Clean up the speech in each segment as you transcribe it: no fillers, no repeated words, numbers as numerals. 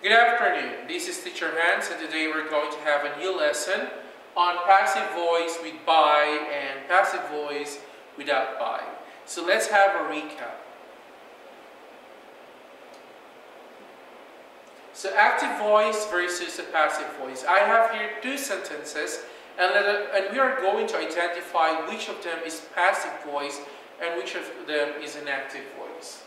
Good afternoon, this is Teacher Hans, and today we're going to have a new lesson on passive voice with by and passive voice without by. So let's have a recap. So active voice versus a passive voice. I have here two sentences, and we are going to identify which of them is passive voice and which of them is an active voice.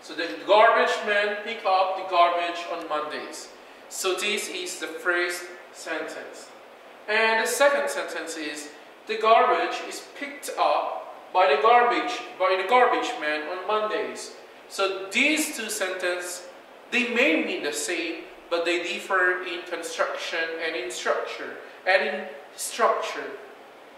So the garbage men pick up the garbage on Mondays. So this is the first sentence. And the second sentence is the garbage is picked up by the garbage man on Mondays. So these two sentences, they may mean the same, but they differ in construction and in structure.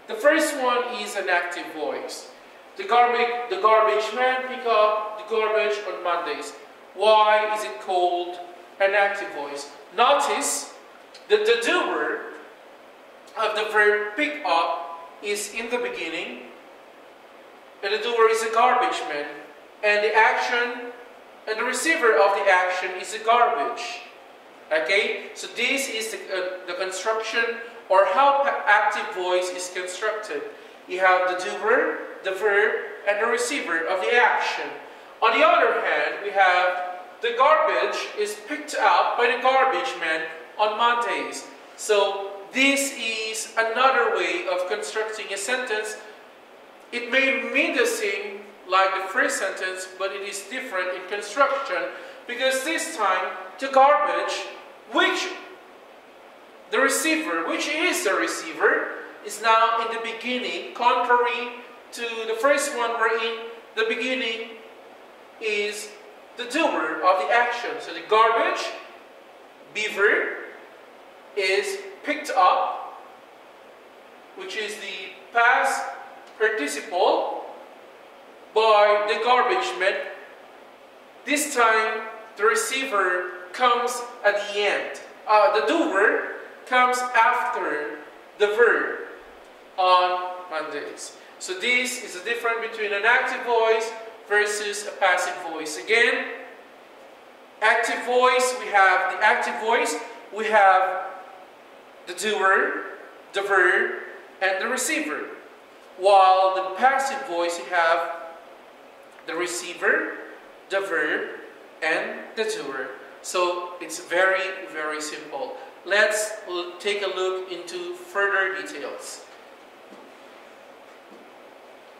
The first one is an active voice. The garbage man pick up the garbage on Mondays. Why is it called an active voice? Notice that the doer of the verb pick up is in the beginning, and the doer is a garbage man, and the action and the receiver of the action is the garbage. Okay, so this is the construction or how active voice is constructed. You have the doer, the verb, and the receiver of the action. On the other hand, we have the garbage is picked up by the garbage man on Mondays. So this is another way of constructing a sentence. It may mean the same like the first sentence, but it is different in construction because this time the garbage, which is the receiver, is now in the beginning, contrary to the first one wherein the beginning is the doer of the action. So the garbage, beaver, is picked up, which is the past participle, by the garbage man. This time the receiver comes at the end. The doer comes after the verb on Mondays. So this is the difference between an active voice versus a passive voice. Again, active voice, we have the active voice, we have the doer, the verb, and the receiver. While the passive voice, you have the receiver, the verb, and the doer. So it's very, very simple. Let's take a look into further details.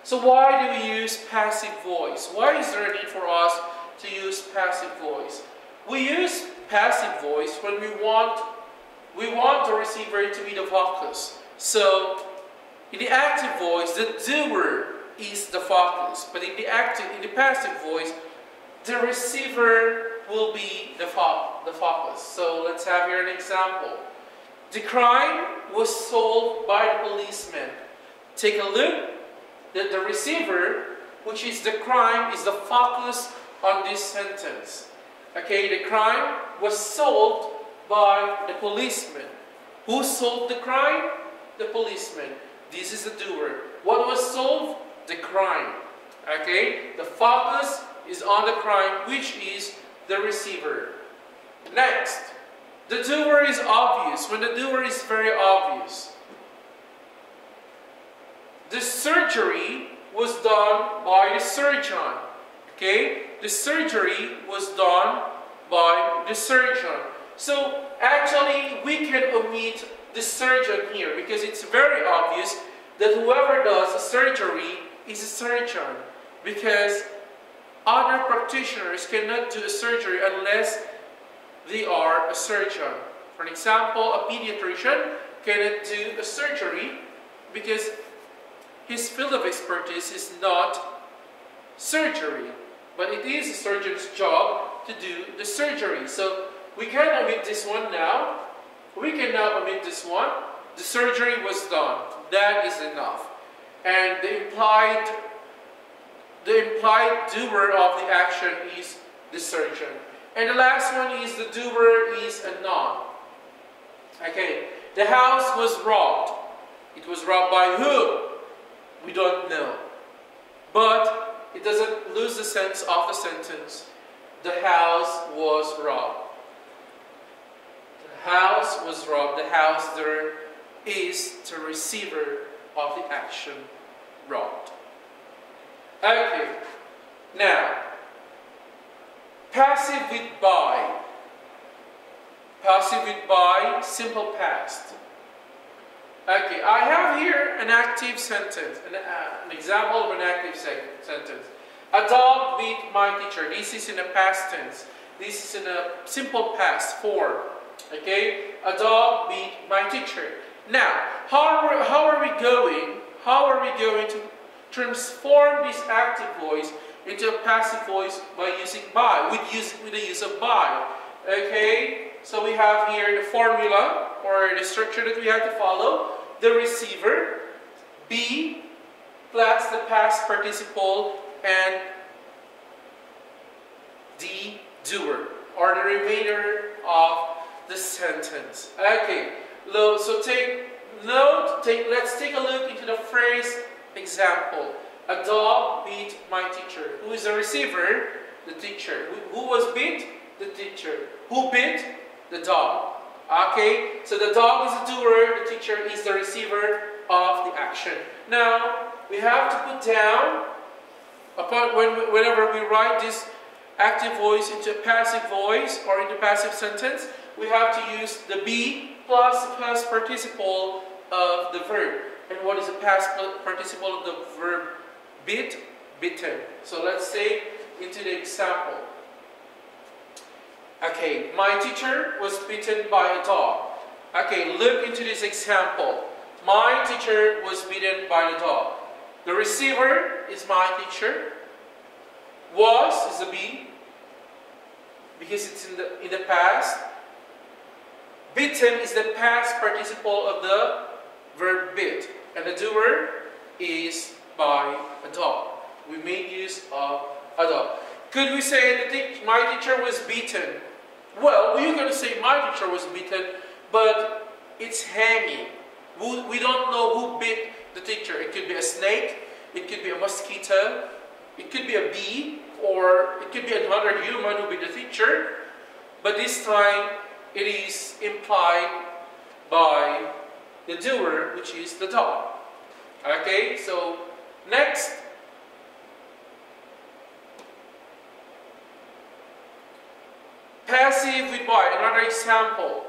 So why do we use passive voice? Why is there a need for us to use passive voice? We use passive voice when we want the receiver to be the focus. So in the active voice, the doer is the focus, but in the passive voice, the receiver will be the focus. So let's have here an example. The crime was solved by the policeman. Take a look. The receiver, which is the crime, is the focus on this sentence. Okay, the crime was solved by the policeman. Who solved the crime? The policeman. This is the doer. What was solved? The crime. Okay, the focus is on the crime, which is the receiver. Next, the doer is obvious. When the doer is very obvious, the surgery was done by the surgeon. Okay, the surgery was done by the surgeon. So actually, we can omit the surgeon here because it's very obvious that whoever does the surgery is a surgeon, because other practitioners cannot do a surgery unless they are a surgeon. For example, a pediatrician cannot do a surgery because his field of expertise is not surgery, but it is a surgeon's job to do the surgery. So we can omit this one now. We can now omit this one. The surgery was done. That is enough. And the implied doer of the action is the surgeon. And the last one is the doer is a noun. Okay, the house was robbed. It was robbed by who? We don't know. But it doesn't lose the sense of the sentence. the house was robbed. The house was robbed. The house there is the receiver of the action robbed. Okay. Now, passive with by. Passive with by, simple past. Okay, I have here an active sentence, an example of an active sentence. A dog beat my teacher. This is in a past tense. This is in a simple past form. Okay, a dog beat my teacher. Now, how are we going to transform this active voice into a passive voice by using by, with the use of by? Okay, so we have here the formula or the structure that we have to follow. The receiver, be plus the past participle and the doer, or the remainder of the sentence. Okay, so take note, let's take a look into the phrase example. A dog beat my teacher. Who is the receiver? The teacher. Who was beat? The teacher. Who beat? The dog. Okay, so the dog is the doer, the teacher is the receiver of the action. Now, we have to put down, whenever we write this active voice into a passive voice or into passive sentence, we have to use the be plus the past participle of the verb. And what is the past participle of the verb beat? Beaten. So let's take into the example. Okay, my teacher was beaten by a dog. Okay, look into this example. My teacher was beaten by the dog. The receiver is my teacher. Was is the be, because it's in the past. Beaten is the past participle of the verb beat, and the doer is by a dog. We made use of a dog. Could we say that my teacher was beaten? Well, we're going to say my teacher was beaten, but it's hanging. We don't know who bit the teacher. It could be a snake, it could be a mosquito, it could be a bee, or it could be another human who bit the teacher. But this time, it is implied by the doer, which is the dog. Okay, so next. Passive with by, another example.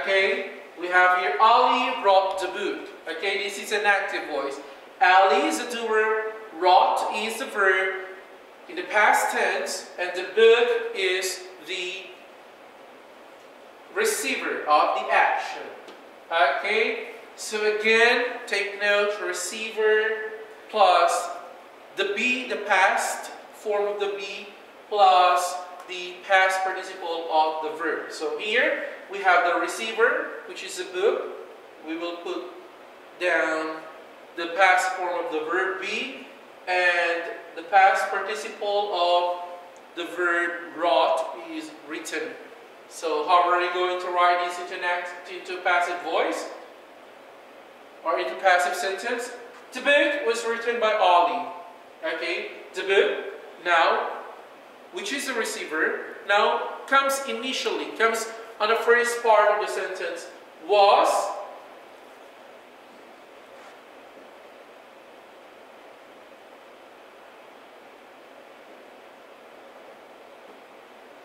Okay, we have here Ali wrote the book. Okay, this is an active voice. Ali is the doer, wrote is the verb in the past tense, and the book is the receiver of the action. Okay, so again, take note, receiver plus the be, the past form of the be, plus the past participle of the verb. So here we have the receiver, which is the book. We will put down the past form of the verb be and the past participle of the verb wrote is written. So how are we going to write this into passive voice or into passive sentence? The book was written by Ali. Okay, the book now, which is the receiver, now comes on the first part of the sentence, was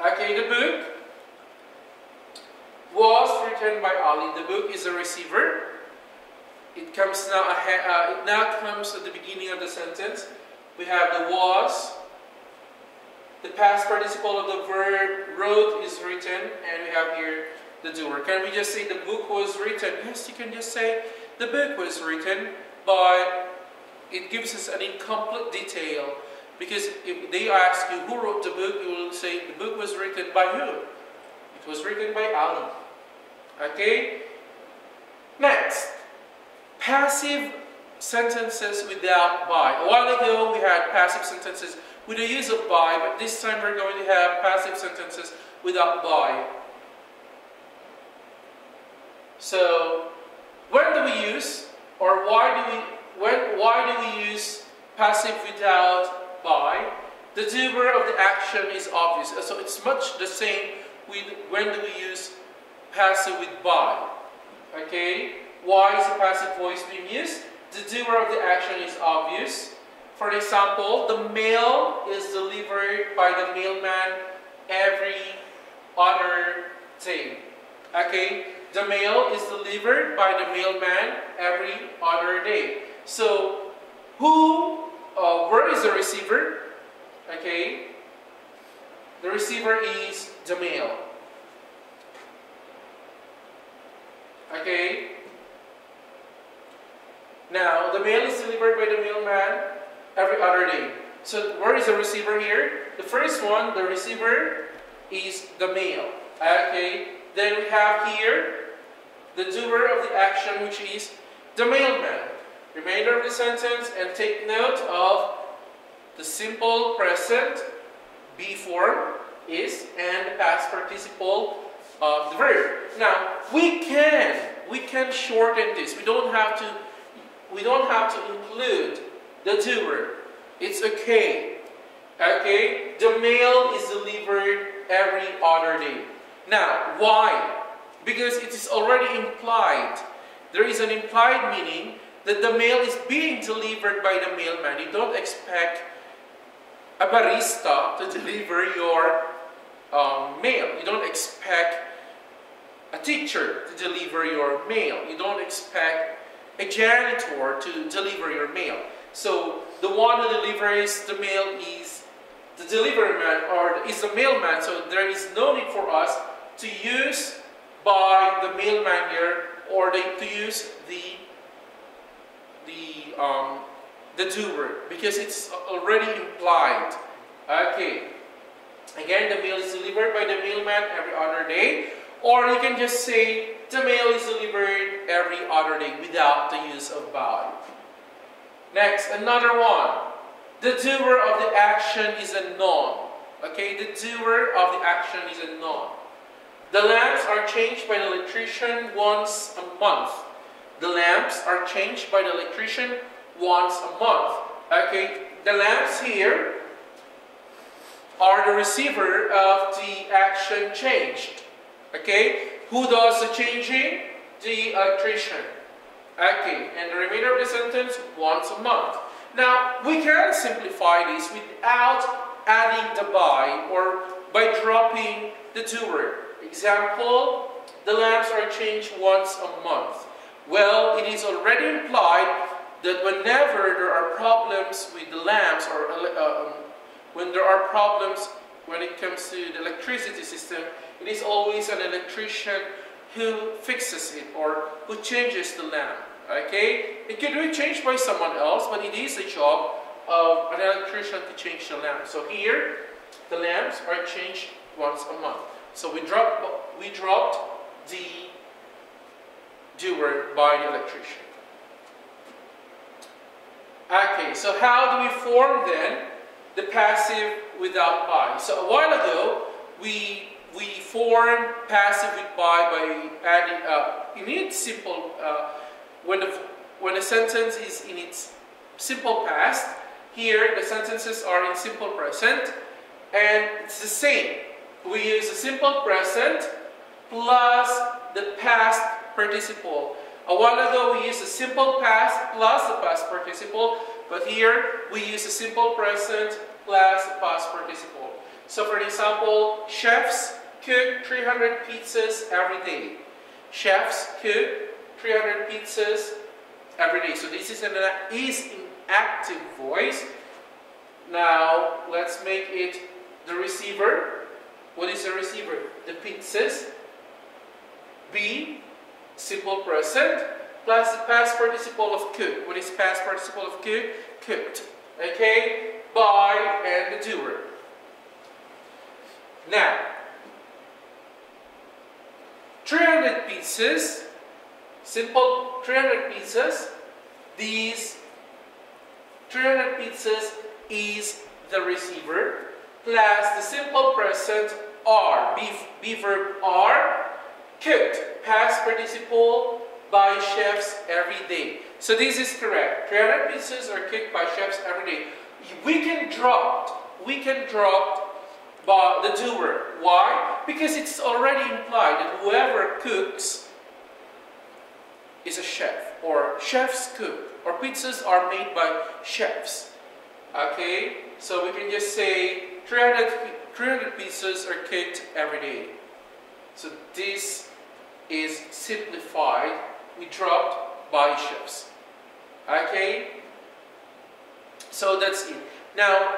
okay, the book was written by Ali. The book is a receiver. It comes now. It now comes at the beginning of the sentence. We have the was. The past participle of the verb wrote is written, and we have here the doer. Can we just say the book was written? Yes, you can just say the book was written, but it gives us an incomplete detail. Because if they ask you who wrote the book, you will say the book was written by who? It was written by Ali. Okay? Next, passive sentences without by. A while ago we had passive sentences with the use of by, but this time we're going to have passive sentences without by. So, when do we use, or why do we use passive without by? the doer of the action is obvious. So it's much the same with when do we use passive with by. Okay? Why is the passive voice being used? The doer of the action is obvious. For example, the mail is delivered by the mailman every other day. Okay? The mail is delivered by the mailman every other day. So, where is the receiver? Okay? The receiver is the mail. Okay? Now, the mail is delivered by the mailman every other day. So, where is the receiver here? The first one, the receiver is the mail. Okay? Then we have here the doer of the action, which is the mailman. Remainder of the sentence, and take note of the simple present be form is and the past participle of the verb. Now, we can shorten this. We don't have to include the doer. It's okay. Okay? The mail is delivered every other day. Now, why? Because it is already implied. There is an implied meaning that the mail is being delivered by the mailman. You don't expect a barista to deliver your mail. You don't expect a teacher to deliver your mail. You don't expect a janitor to deliver your mail. So the one who delivers the mail is the delivery man, or is the mailman. So there is no need for us to use by the mailman here, or to use the doer, because it's already implied. Okay. Again, the mail is delivered by the mailman every other day, or you can just say the mail is delivered every other day without the use of by. Next, another one. The doer of the action is a noun. Okay, the doer of the action is a noun. The lamps are changed by the electrician once a month. The lamps are changed by the electrician once a month. Okay, the lamps here are the receiver of the action changed. Okay, who does the changing? The electrician. Okay, and the remainder of the sentence, once a month. Now, we can simplify this without adding the by, or by dropping the doer. Example, the lamps are changed once a month. Well, it is already implied that whenever there are problems with the lamps, or when there are problems when it comes to the electricity system, it is always an electrician who fixes it, or who changes the lamp. Okay? It can be changed by someone else, but it is the job of an electrician to change the lamp. So here, the lamps are changed once a month. So we dropped the doer by the electrician. Okay, so how do we form then the passive without by? So a while ago, we formed passive with by adding, in its simple, when the sentence is in its simple past, here the sentences are in simple present, and it's the same. We use the simple present plus the past participle. A while ago we used the simple past plus the past participle, but here we use the simple present plus the past participle. So for example, chefs cook 300 pizzas every day. Chefs cook 300 pizzas every day. So this is an active voice. Now let's make it the receiver. What is the receiver? The pizzas. Be, simple present, plus the past participle of cook. What is past participle of cook? Cooked. Okay? By and the doer. Now, 300 pizzas, simple 300 pizzas. These 300 pizzas is the receiver, plus the simple present are, be verb are, cooked, past participle by chefs every day. So this is correct. 300 pizzas are cooked by chefs every day. We can drop we can drop by the doer. Why? Because it's already implied that whoever cooks is a chef, or chefs cook, or pizzas are made by chefs. Okay, so we can just say 300 pizzas are cooked every day. So this is simplified. We dropped by chefs. Okay, so that's it. Now,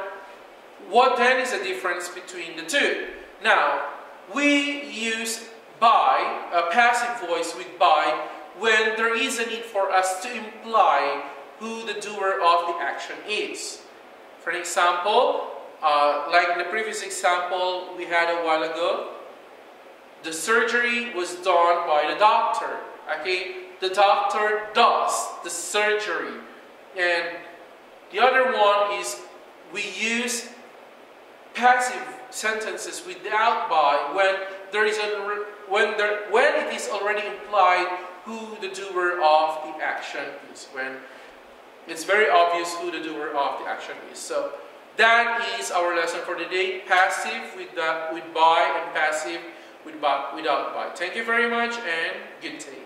what then is the difference between the two? Now, we use by, a passive voice with by, when there is a need for us to imply who the doer of the action is. For example, like in the previous example we had a while ago, the surgery was done by the doctor. Okay, the doctor does the surgery. And the other one is we use passive sentences without by when there is when it is already implied who the doer of the action is. When it's very obvious who the doer of the action is. So that is our lesson for today. Passive with by, and passive without by. Thank you very much and good day.